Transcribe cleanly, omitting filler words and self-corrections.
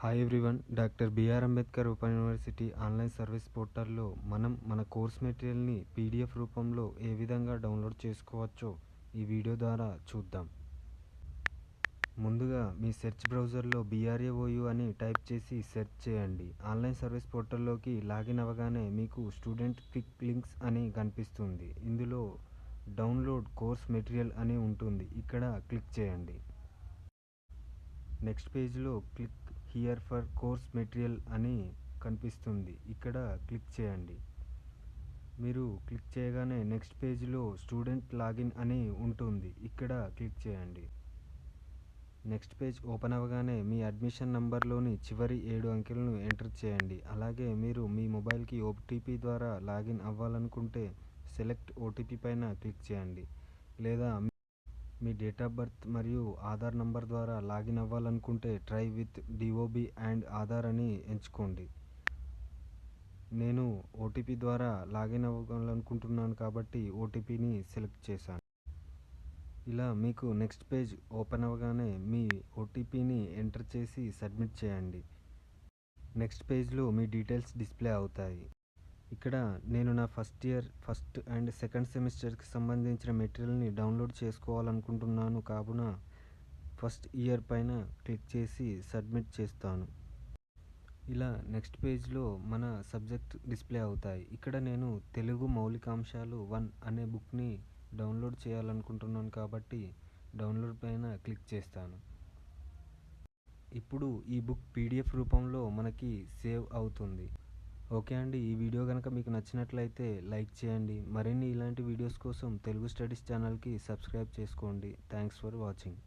Hi everyone. Doctor BR Ambedkar open university online service పోర్టల్లో మనం మన కోర్స్ మెటీరియల్ని పీడిఎఫ్ రూపంలో ఏ విధంగా డౌన్లోడ్ చేసుకోవచ్చో ఈ వీడియో ద్వారా చూద్దాం. ముందుగా మీ సెర్చ్ బ్రౌజర్లో BRAOU అని టైప్ చేసి సెర్చ్ చేయండి. ఆన్లైన్ సర్వీస్ పోర్టల్లోకి లాగిన్ అవ్వగానే మీకు స్టూడెంట్ క్విక్ లింక్స్ అని కనిపిస్తుంది. ఇందులో డౌన్లోడ్ కోర్స్ మెటీరియల్ అని ఉంటుంది. ఇక్కడ క్లిక్ చేయండి. నెక్స్ట్ పేజ్లో click here for course material అని కనిపిస్తుంది. ఇక్కడ క్లిక్ చేయండి. మీరు క్లిక్ చేయగానే నెక్స్ట్ పేజ్లో స్టూడెంట్ లాగిన్ అని ఉంటుంది. ఇక్కడ క్లిక్ చేయండి. నెక్స్ట్ పేజ్ ఓపెన్ అవ్వగానే మీ అడ్మిషన్ నంబర్లోని చివరి 7 అంకెలను ఎంటర్ చేయండి. అలాగే మీరు మీ మొబైల్కి OTP ద్వారా లాగిన్ అవ్వాలనుకుంటే సెలెక్ట్ OTP పైన క్లిక్ చేయండి. లేదా మీ డేట్ ఆఫ్ బర్త్ మరియు ఆధార్ నంబర్ ద్వారా లాగిన్ అవ్వాలనుకుంటే try with DOB and Aadhaar అని ఎంచుకోండి. నేను OTP ద్వారా లాగిన్ అవ్వాలనుకుంటున్నాను కాబట్టి OTPని సెలెక్ట్ చేశాను. ఇలా మీకు నెక్స్ట్ పేజ్ ఓపెన్ అవ్వగానే మీ OTPని ఎంటర్ చేసి సబ్మిట్ చేయండి. నెక్స్ట్ పేజ్లో మీ డీటెయిల్స్ డిస్ప్లే అవుతాయి. ఇక్కడ నేను నా first year first and second సెమిస్టర్కి సంబంధించిన మెటీరియల్ని డౌన్లోడ్ చేసుకోవాలనుకుంటున్నాను. కావున ఫస్ట్ ఇయర్ పైన క్లిక్ చేసి సబ్మిట్ చేస్తాను. ఇలా నెక్స్ట్ పేజ్లో మన సబ్జెక్ట్ డిస్ప్లే అవుతాయి. ఇక్కడ నేను తెలుగు మౌలికాంశాలు 1 అనే బుక్ని డౌన్లోడ్ చేయాలనుకుంటున్నాను కాబట్టి డౌన్లోడ్ పైన క్లిక్ చేస్తాను. ఇప్పుడు ఈ బుక్ PDF రూపంలో మనకి సేవ్ అవుతుంది. ఓకే అండి, ఈ వీడియో కనుక మీకు నచ్చినట్లయితే లైక్ చేయండి. మరిన్ని ఇలాంటి వీడియోస్ కోసం తెలుగు స్టడీస్ ఛానల్కి సబ్స్క్రైబ్ చేసుకోండి. Thanks for watching.